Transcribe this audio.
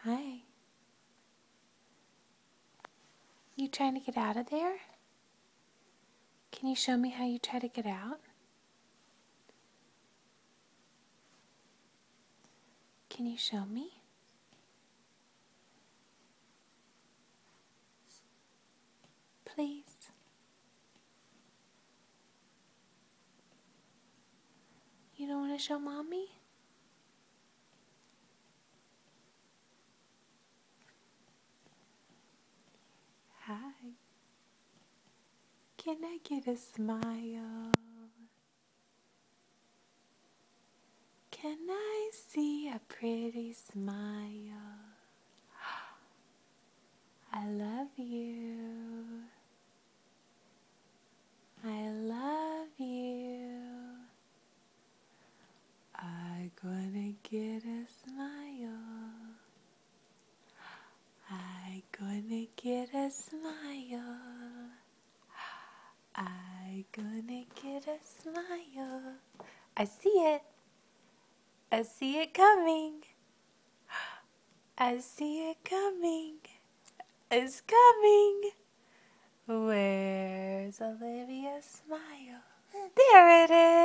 Hi. You trying to get out of there? Can you show me how you try to get out? Can you show me? Please. You don't want to show Mommy? Hi. Can I get a smile? Can I see a pretty smile? I love you. I love you. I'm gonna get a smile. I'm gonna get a smile. I'm gonna get a smile. I see it. I see it coming. I see it coming. It's coming. Where's Olivia's smile? There it is.